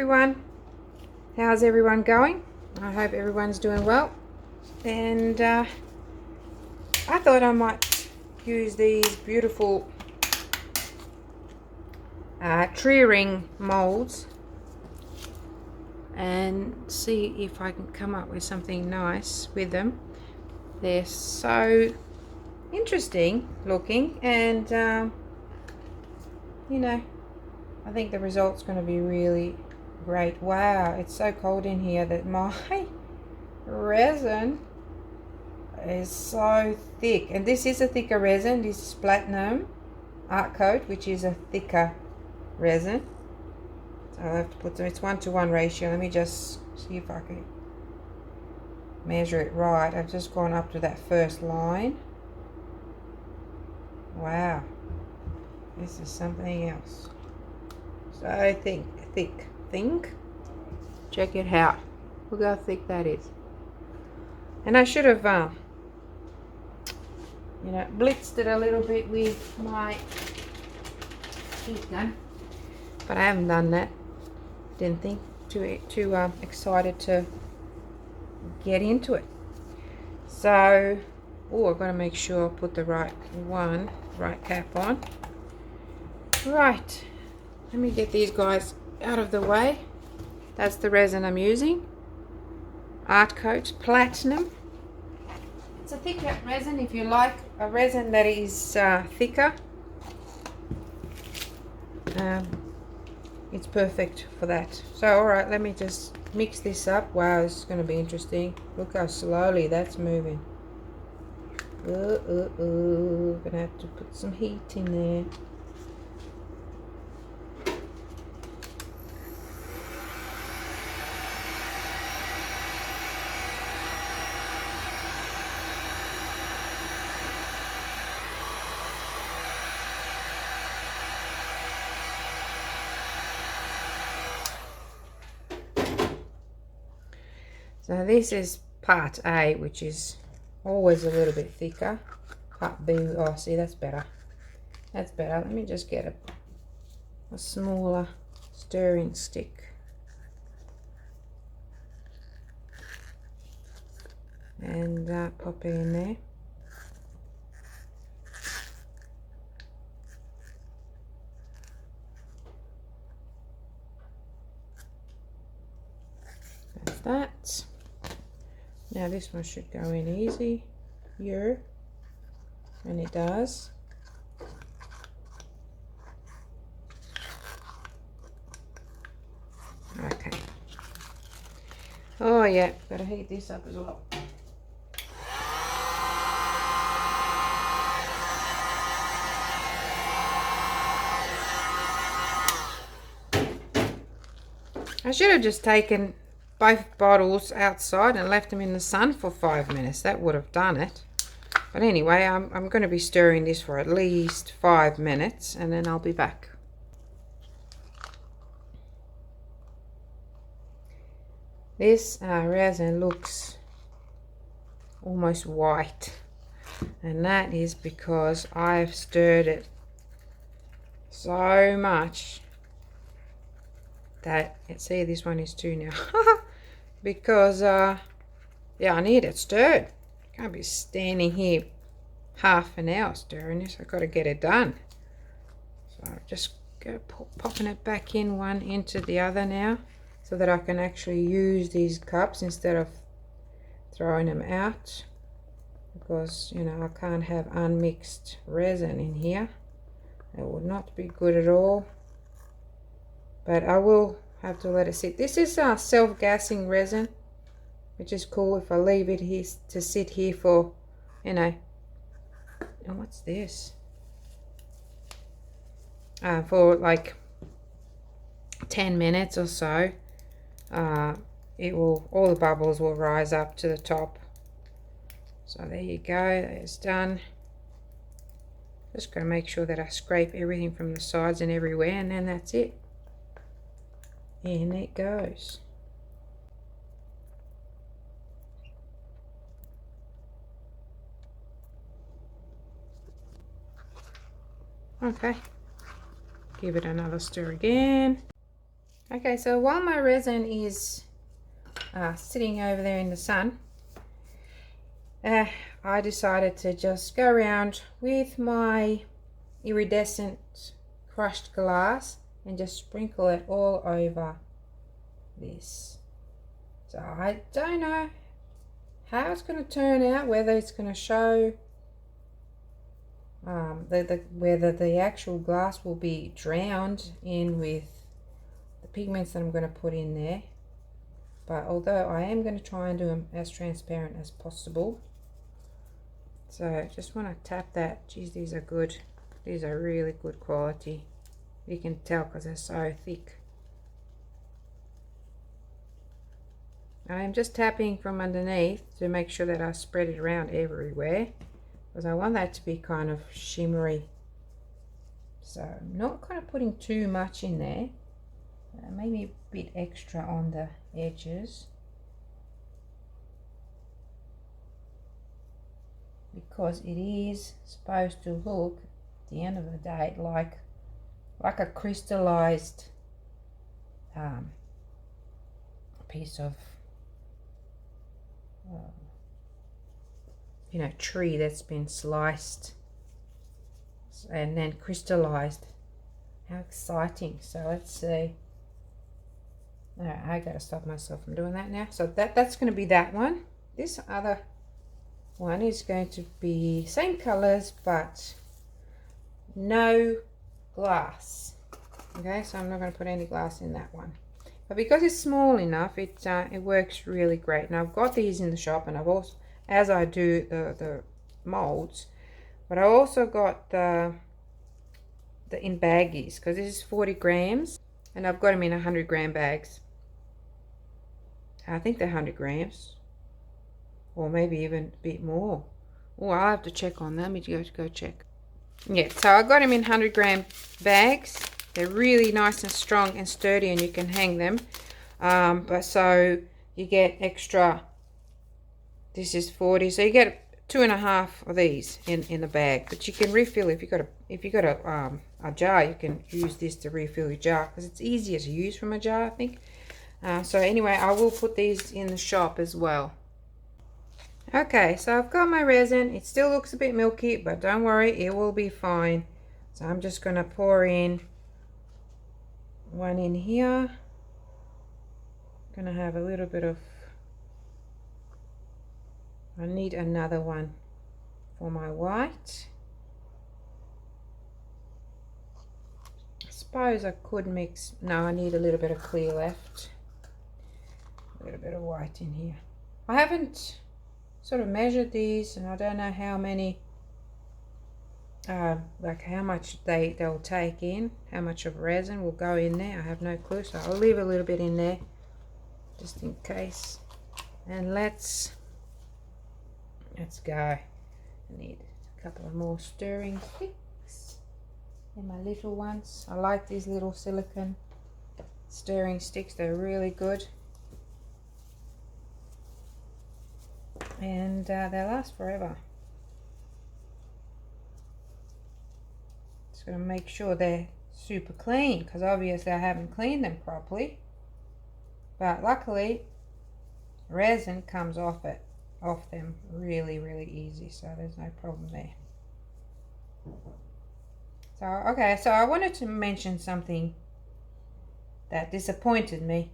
everyone, how's everyone going? I hope everyone's doing well. And I thought I might use these beautiful tree ring molds and see if I can come up with something nice with them. They're so interesting looking, and you know, I think the result's going to be really great. Wow, it's so cold in here that my resin is so thick, and this is a thicker resin. This is Platinum Art Coat, which is a thicker resin. So I'll have to put some, it's 1:1 ratio. Let me just see if I can measure it right. I've just gone up to that first line. Wow, this is something else. So thick. Check it out. Look how thick that is. And I should have blitzed it a little bit with my heat gun, but I haven't done that. Didn't think too excited to get into it. So I've got to make sure I put the right cap on. Right, let me get these guys out of the way. That's the resin I'm using, Art Coat Platinum. It's a thicker resin. If you like a resin that is thicker, it's perfect for that. So alright, let me just mix this up. Wow, this is going to be interesting. Look how slowly that's moving. Gonna have to put some heat in there. So this is part A, which is always a little bit thicker. Part B, oh see, that's better. That's better. Let me just get a smaller stirring stick. And pop it in there. That's that. Now this one should go in easy here, and it does. Okay. Oh yeah, gotta heat this up as well. I should have just taken both bottles outside and left them in the sun for 5 minutes. That would have done it. But anyway, I'm going to be stirring this for at least 5 minutes, and then I'll be back. This resin looks almost white, and that is because I've stirred it so much that, see, this one is 2 now. Because yeah, I need it stirred. Can't be standing here half an hour stirring this. I've got to get it done. So just go popping it back in one into the other now, so that I can actually use these cups instead of throwing them out, because I can't have unmixed resin in here. It would not be good at all. But I will have to let it sit. This is self-gassing resin, which is cool if I leave it here to sit here for, and what's this? For like 10 minutes or so. All the bubbles will rise up to the top. So there you go, it's done. Just gotta make sure that I scrape everything from the sides and everywhere, and then that's it. In it goes. Okay, give it another stir again. Okay, so while my resin is sitting over there in the sun, I decided to just go around with my iridescent crushed glass and just sprinkle it all over this. So I don't know how it's going to turn out, whether it's going to show whether the actual glass will be drowned in with the pigments that I'm going to put in there. But although I am going to try and do them as transparent as possible. So I just want to tap that. Geez, these are good. These are really good quality. You can tell because they're so thick. I am just tapping from underneath to make sure that I spread it around everywhere, because I want that to be kind of shimmery. So I'm not kind of putting too much in there. Maybe a bit extra on the edges, because it is supposed to look at the end of the day like a crystallized piece of tree that's been sliced and then crystallized. How exciting. So let's see. Alright, I gotta stop myself from doing that now. So that's going to be that one. This other one is going to be same colors but no glass. Okay, so I'm not going to put any glass in that one. But because it's small enough, it works really great. And I've got these in the shop, and I've also, as I do the molds, but I also got the in baggies, because this is 40 grams, and I've got them in 100 gram bags. I think they're 100 grams, or maybe even a bit more. Oh, I'll have to check on them. Let me go check. Yeah, so I got them in 100 gram bags. They're really nice and strong and sturdy, and you can hang them. But so you get extra. This is 40, so you get 2.5 of these in the bag. But you can refill if you got a jar. You can use this to refill your jar, because it's easier to use from a jar, I think. So anyway, I will put these in the shop as well. Okay, so I've got my resin. It still looks a bit milky, but don't worry, it will be fine. So I'm just going to pour in one in here. I'm going to have a little bit of, I need another one for my white. I suppose I could mix, no, I need a little bit of clear left. A little bit of white in here. I haven't sort of measured these, and I don't know how many, like how much they'll take in, how much of resin will go in there. I have no clue, so I'll leave a little bit in there just in case. And let's go. I need a couple of more stirring sticks. They're my little ones. I like these little silicone stirring sticks. They're really good. And they last forever. Just going to make sure they're super clean, because obviously I haven't cleaned them properly. But luckily, resin comes off them really, really easy, so there's no problem there. So okay, so I wanted to mention something that disappointed me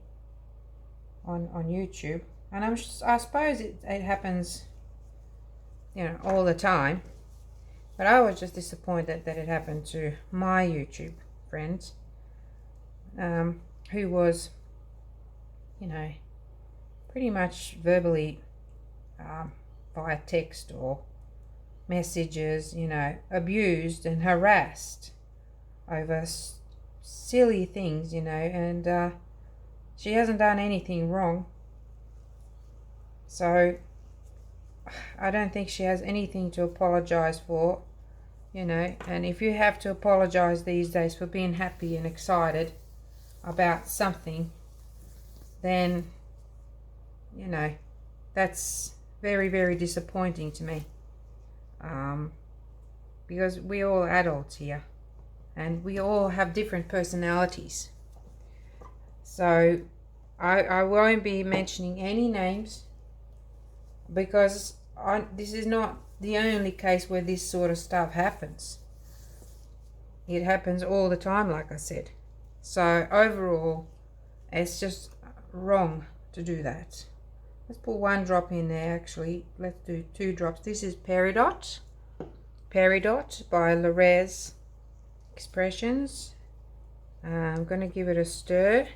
on YouTube. And I suppose it happens, all the time. But I was just disappointed that it happened to my YouTube friend, who was, pretty much verbally, via text or messages, abused and harassed over silly things, and she hasn't done anything wrong. So I don't think she has anything to apologize for, and if you have to apologize these days for being happy and excited about something, then, that's very, very disappointing to me, because we're all adults here and we all have different personalities. So I won't be mentioning any names because this is not the only case where this sort of stuff happens. It happens all the time, like I said. So overall, it's just wrong to do that. Let's put 1 drop in there. Actually, let's do 2 drops. This is Peridot by Lorez Expressions. I'm going to give it a stir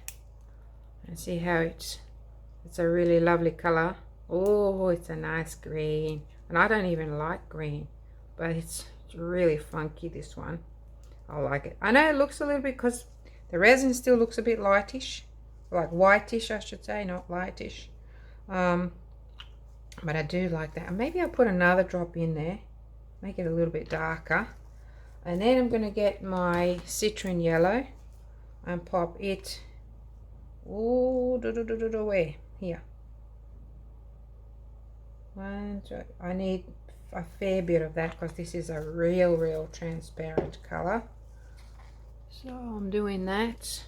and see how it's a really lovely color. Oh, it's a nice green, and I don't even like green, but it's really funky, this one. I like it. I know it looks a little bit, because the resin still looks a bit lightish, like whitish I should say, not lightish, but I do like that. And maybe I'll put another drop in there, make it a little bit darker, and then I'm going to get my Citron Yellow and pop it, where? Here. I need a fair bit of that because this is a real transparent color. So I'm doing that.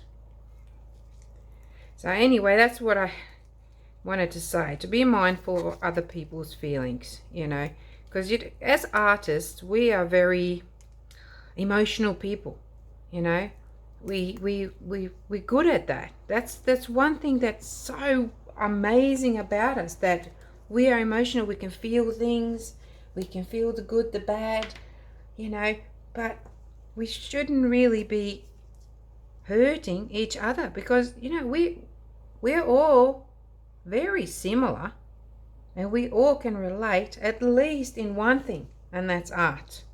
So anyway, that's what I wanted to say, to be mindful of other people's feelings, you know, because as artists, we are very emotional people, you know. We're good at that. That's one thing that's so amazing about us, that we are emotional. We can feel things. We can feel the good, the bad, you know, but we shouldn't really be hurting each other, because, you know, we're all very similar, and we all can relate at least in one thing, and that's art.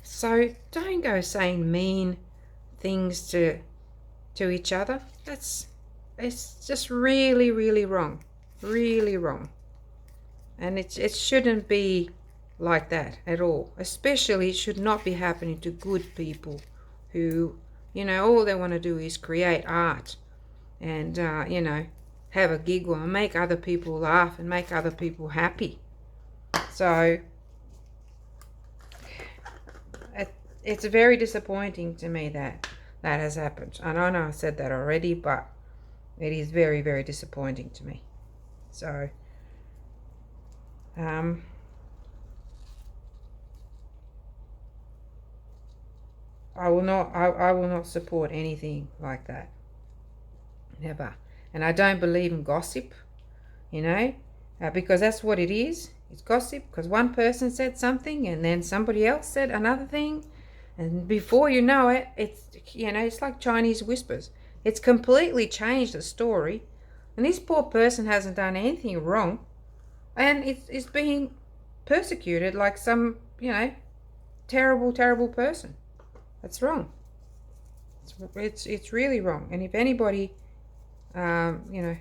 So don't go saying mean things to each other. It's just really wrong, really wrong. And it shouldn't be like that at all. Especially, it should not be happening to good people who, you know, all they want to do is create art and, you know, have a giggle and make other people laugh and make other people happy. So it's very disappointing to me that has happened. And I know I said that already, but it is very disappointing to me. So I will not support anything like that, never. And I don't believe in gossip, you know, because that's what it is. It's gossip, because one person said something and then somebody else said another thing, and before you know it, it's, you know, it's like Chinese whispers. It's completely changed the story, and this poor person hasn't done anything wrong, and it's being persecuted like some, you know, terrible person. That's wrong. It's really wrong. And if anybody, you know,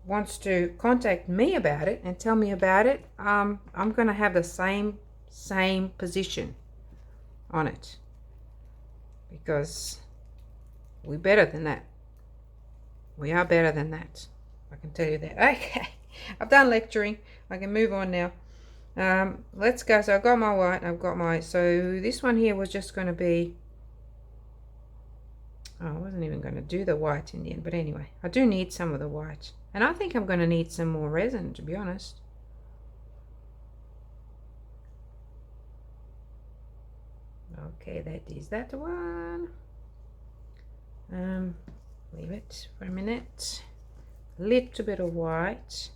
wants to contact me about it and tell me about it, I'm going to have the same position on it, because we're better than that. We are better than that. I can tell you that. Okay, I've done lecturing. I can move on now. Let's go. So I've got my white. So this one here was just going to be, oh, I wasn't even going to do the white in the end, but anyway, I do need some of the white, and I think I'm going to need some more resin, to be honest. Okay, that is that one. Leave it for a minute. A little bit of white.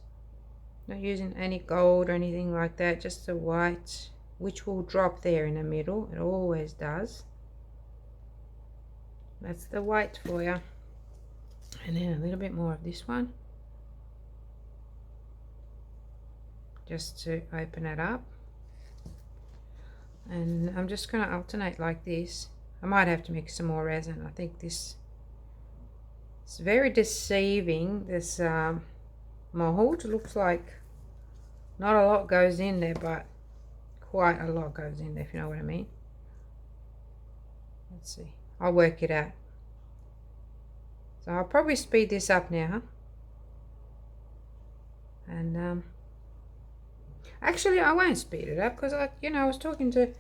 Not using any gold or anything like that, just the white, which will drop there in the middle. It always does. That's the white for you. And then a little bit more of this one, just to open it up. And I'm just going to alternate like this. I might have to mix some more resin. I think this is very deceiving. This mold looks like not a lot goes in there, but quite a lot goes in there, if you know what I mean. Let's see. I'll work it out. So I'll probably speed this up now. And actually, I won't speed it up, because I was talking to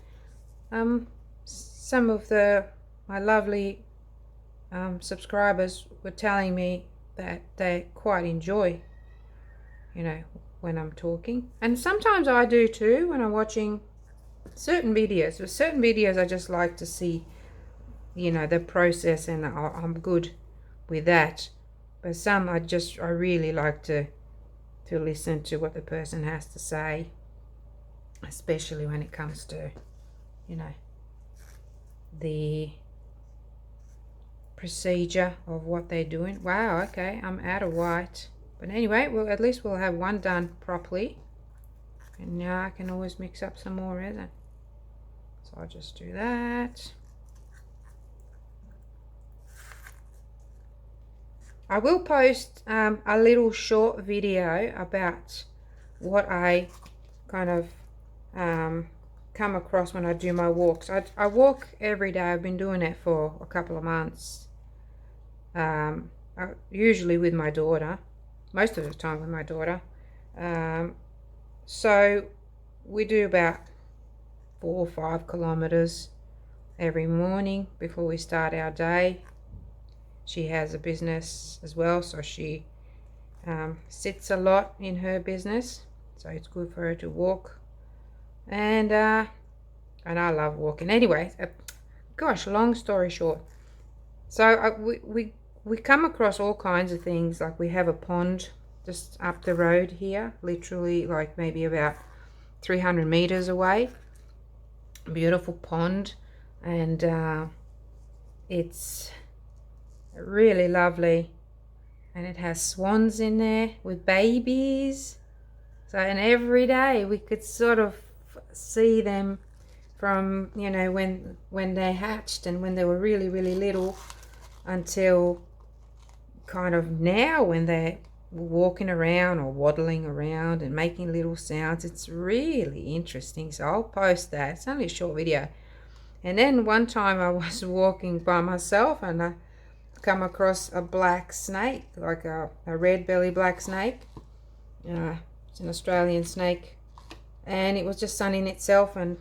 some of my lovely subscribers were telling me that they quite enjoy, you know, when I'm talking. And sometimes I do too when I'm watching certain videos. With certain videos I just like to see, you know, the process, and I'm good with that. But some I really like to listen to what the person has to say, especially when it comes to, you know, the procedure of what they're doing. Wow, okay, I'm out of white. But anyway, well, at least we'll have one done properly. And now I can always mix up some more resin. So I'll just do that. I will post a little short video about what I kind of come across when I do my walks. I walk every day. I've been doing it for a couple of months. Usually with my daughter, most of the time with my daughter. So we do about 4 or 5 kilometers every morning before we start our day. She has a business as well, so she sits a lot in her business, so it's good for her to walk. And I love walking. Anyway, gosh, long story short, so we come across all kinds of things. Like we have a pond just up the road here, literally like maybe about 300 meters away. Beautiful pond, and it's really lovely, and it has swans in there with babies. So, and every day we could sort of see them from, you know, when they hatched and when they were really, really little, until kind of now when they're walking around or waddling around and making little sounds. It's really interesting, so I'll post that. It's only a short video. And then one time I was walking by myself and I come across a black snake, like a red belly black snake. It's an Australian snake, and it was just sunning itself, and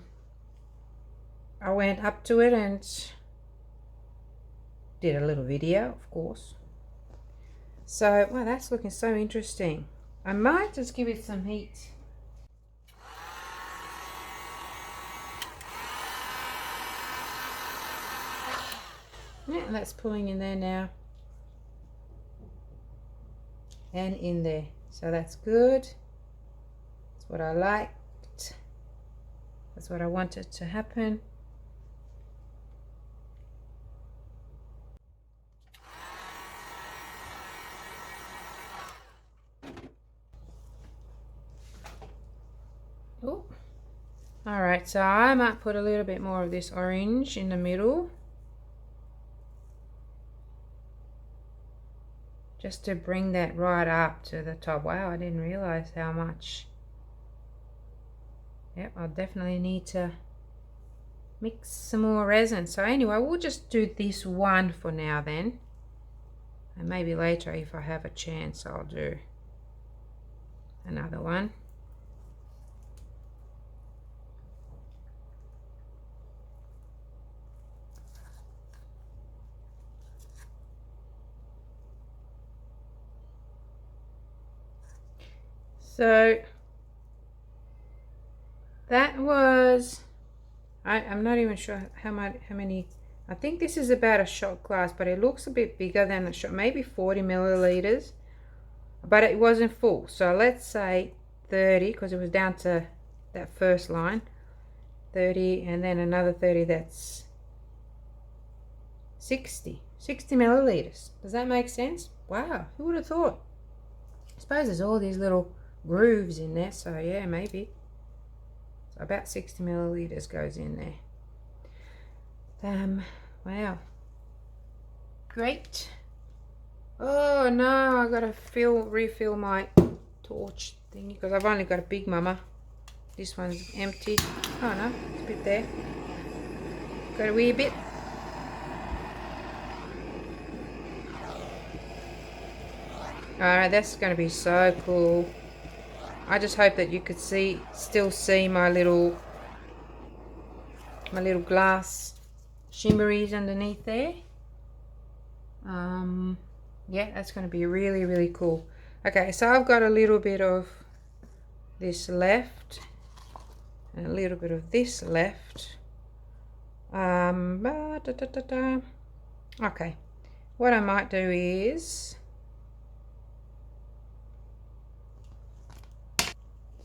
I went up to it and did a little video, of course. So, wow, that's looking so interesting. I might just give it some heat. Yeah, that's pulling in there now. And in there. So that's good. That's what I liked. That's what I wanted to happen. Oh. Alright, so I might put a little bit more of this orange in the middle, just to bring that right up to the top. Wow, I didn't realize how much. Yep, I'll definitely need to mix some more resin. So anyway, we'll just do this one for now then. And maybe later, if I have a chance, I'll do another one. So that was, I'm not even sure how many. I think this is about a shot glass, but it looks a bit bigger than a shot, maybe 40 milliliters, but it wasn't full. So let's say 30, because it was down to that first line, 30, and then another 30, that's 60 milliliters. Does that make sense? Wow, who would have thought? I suppose there's all these little grooves in there, so yeah, maybe. So about 60 milliliters goes in there. Wow, great. Oh no, I gotta refill my torch thing, because I've only got a big mama. This one's empty. Oh no, it's a bit there. Got a wee bit. Alright, that's going to be so cool. I just hope that you could still see my little glass shimmeries underneath there. Yeah, that's going to be really, really cool. Okay, so I've got a little bit of this left and a little bit of this left. Okay, what I might do is,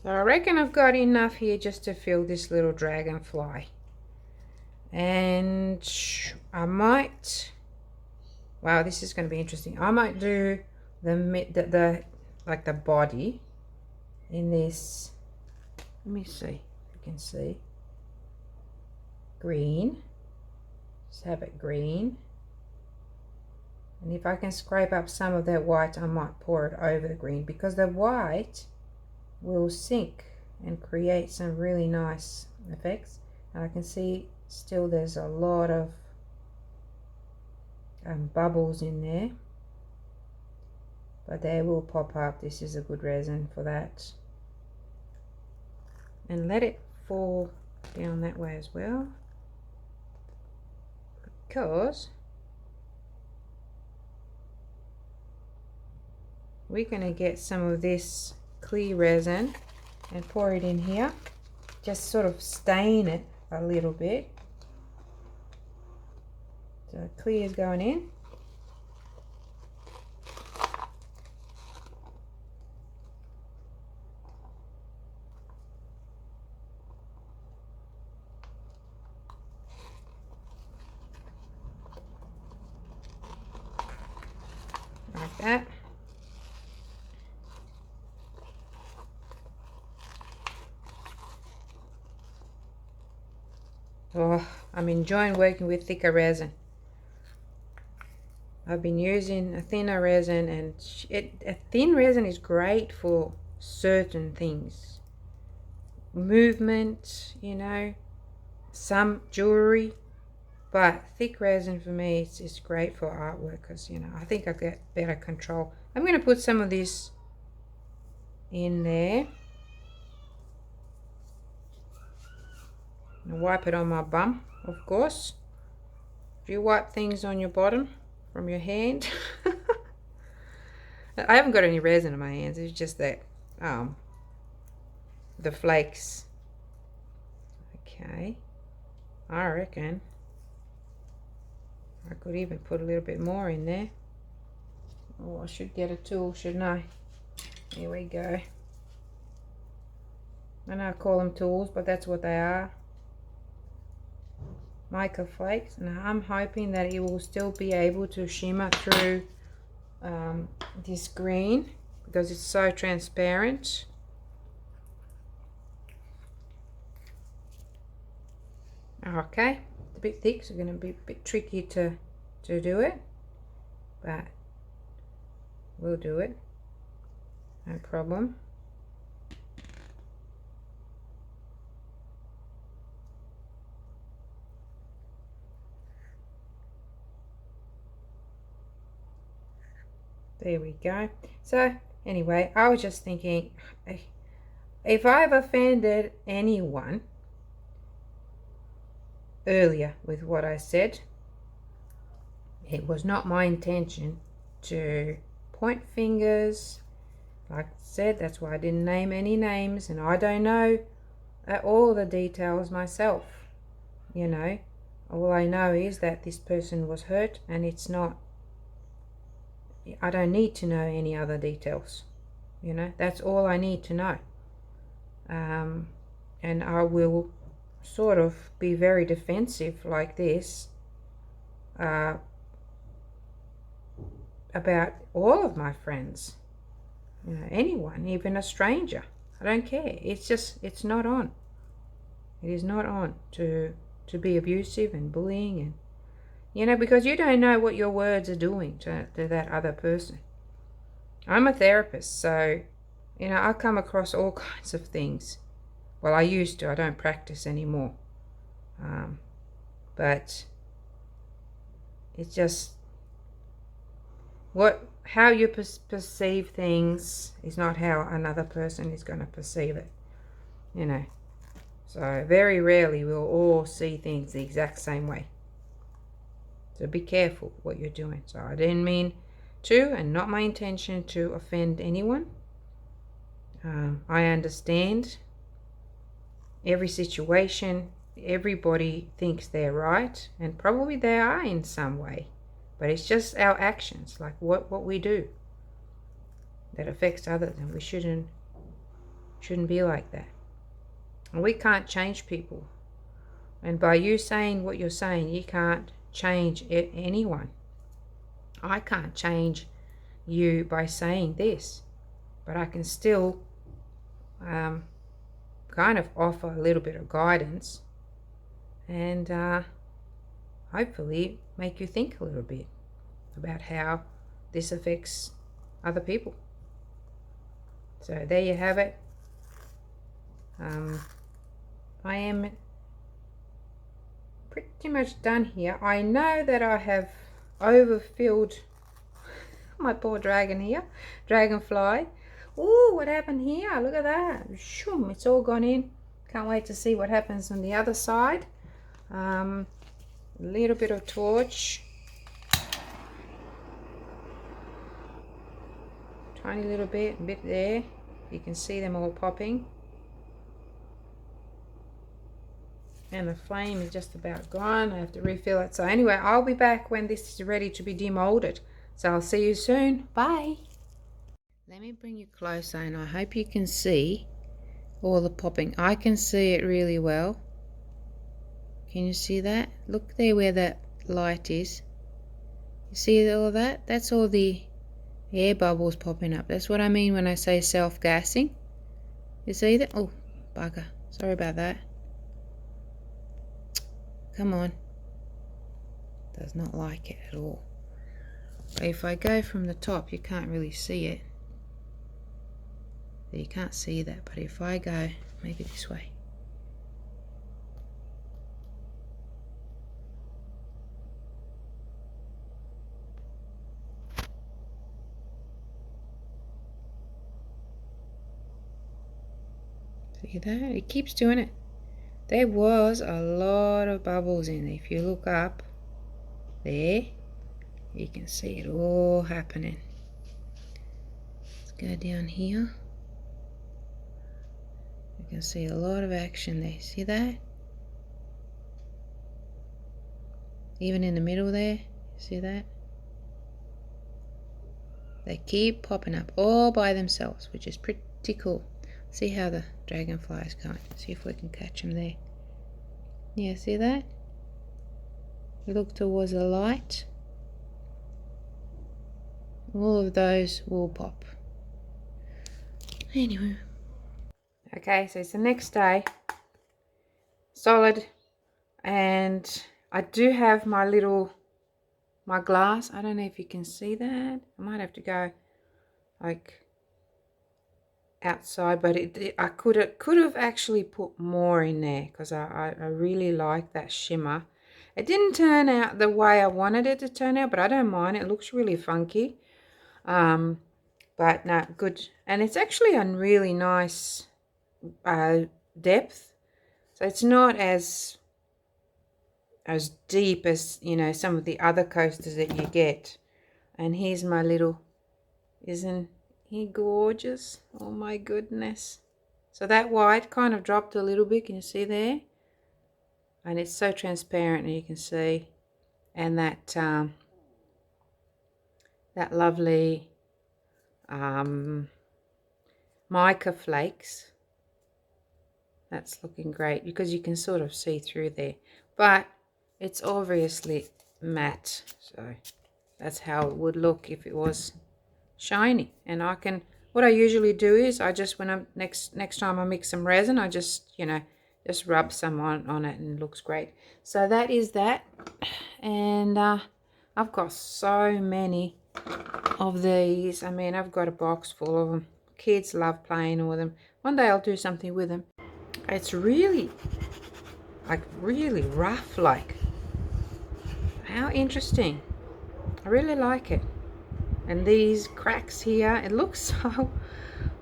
so I reckon I've got enough here just to fill this little dragonfly. And I might, wow, this is going to be interesting. I might do the like the body in this. Let me see if you can see. Green. Just have it green. And if I can scrape up some of that white, I might pour it over the green, because the white will sink and create some really nice effects. And I can see still there's a lot of bubbles in there, but they will pop up. This is a good resin for that. And let it fall down that way as well, because we're going to get some of this clear resin and pour it in here. Just sort of stain it a little bit. So clear is going in. Like that. Oh, I'm enjoying working with thicker resin. I've been using a thinner resin, and a thin resin is great for certain things. Movement, you know, some jewelry, but thick resin for me is great for artwork, because, you know, I think I get better control. I'm going to put some of this in there. And wipe it on my bum, of course. Do you wipe things on your bottom from your hand? I haven't got any resin in my hands. It's just that the flakes. Okay, I reckon I could even put a little bit more in there. Oh, I should get a tool, shouldn't I? Here we go. I know I call them tools, but that's what they are. Mica flakes, and I'm hoping that it will still be able to shimmer through this green, because it's so transparent. Okay, it's a bit thick, so it's going to be a bit tricky to do it, but we'll do it, no problem. There we go. So anyway, I was just thinking, if I've offended anyone earlier with what I said, it was not my intention to point fingers. Like I said, that's why I didn't name any names, and I don't know all the details myself. You know, all I know is that this person was hurt, and it's not, I don't need to know any other details. You know, that's all I need to know. And I will sort of be very defensive like this about all of my friends. You know, anyone, even a stranger. I don't care. It's just, it's not on. It is not on to be abusive and bullying, and, you know, because you don't know what your words are doing to that other person. I'm a therapist, so, you know, I come across all kinds of things. Well, I used to. I don't practice anymore. But it's just how you perceive things is not how another person is going to perceive it. You know. So very rarely we'll all see things the exact same way. So be careful what you're doing. So I didn't mean to, and not my intention to offend anyone. I understand every situation. Everybody thinks they're right, and probably they are in some way, but it's just our actions, like what we do, that affects others, and we shouldn't be like that. And we can't change people, and by you saying what you're saying, you can't change anyone. I can't change you by saying this, but I can still kind of offer a little bit of guidance, and hopefully make you think a little bit about how this affects other people. So there you have it. I am pretty much done here. I know that I have overfilled my poor dragon here, dragonfly. Ooh, what happened here? Look at that. Shoom, it's all gone in. Can't wait to see what happens on the other side. A little bit of torch. Tiny little bit there. You can see them all popping. And the flame is just about gone. I have to refill it. So anyway, I'll be back when this is ready to be demolded. So I'll see you soon. Bye. Let me bring you closer, and I hope you can see all the popping. I can see it really well. Can you see that? Look there where that light is. You see all of that? That's all the air bubbles popping up. That's what I mean when I say self-gassing. You see that? Oh, bugger. Sorry about that. Come on. Does not like it at all. But if I go from the top, you can't really see it. You can't see that, but if I go maybe this way. See that? It keeps doing it. There was a lot of bubbles in there. If you look up there, you can see it all happening. Let's go down here. You can see a lot of action there. See that? Even in the middle there, see that? They keep popping up all by themselves, which is pretty cool. See how the dragonfly is going. See if we can catch them there. Yeah, see that? Look towards the light. All of those will pop. Anyway. Okay, so it's the next day. Solid. And I do have my glass. I don't know if you can see that. I might have to go like outside, but I could have actually put more in there, because I really like that shimmer. It didn't turn out the way I wanted it to turn out, but I don't mind. It looks really funky. But no, good. And it's actually a really nice depth. So it's not as deep as, you know, some of the other coasters that you get. And here's my little, isn't he gorgeous? Oh my goodness. So that white kind of dropped a little bit. Can you see there? And it's so transparent, and you can see. And that that lovely mica flakes. That's looking great, because you can sort of see through there. But it's obviously matte. So that's how it would look if it was shiny. And I can, what I usually do is I just, when I'm next time I mix some resin, I just, you know, just rub some on it, and it looks great. So that is that. And I've got so many of these. I mean, I've got a box full of them. Kids love playing with them. One day I'll do something with them. It's really, like, really rough, like. How interesting. I really like it. And these cracks here, it looks so,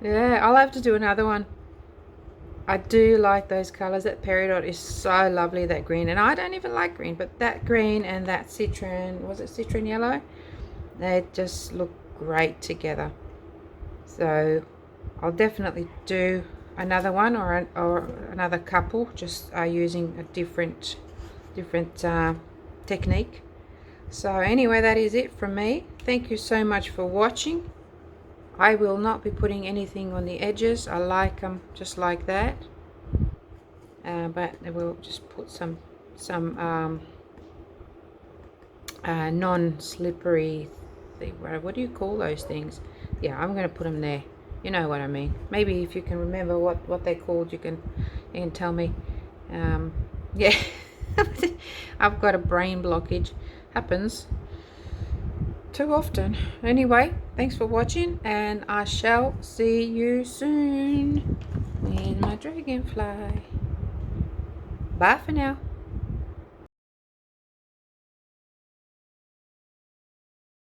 yeah, I'll have to do another one. I do like those colors. That peridot is so lovely, that green. And I don't even like green, but that green and that citron, was it citron yellow? They just look great together. So I'll definitely do another one or another couple, just using a different technique. So anyway, that is it from me. Thank you so much for watching. I will not be putting anything on the edges. I like them just like that. But we'll just put some non-slippery thing. What do you call those things? Yeah, I'm going to put them there. You know what I mean. Maybe if you can remember what they're called, you can tell me. Yeah, I've got a brain blockage. Happens too often. Anyway, thanks for watching, and I shall see you soon. Where's my dragonfly? Bye for now.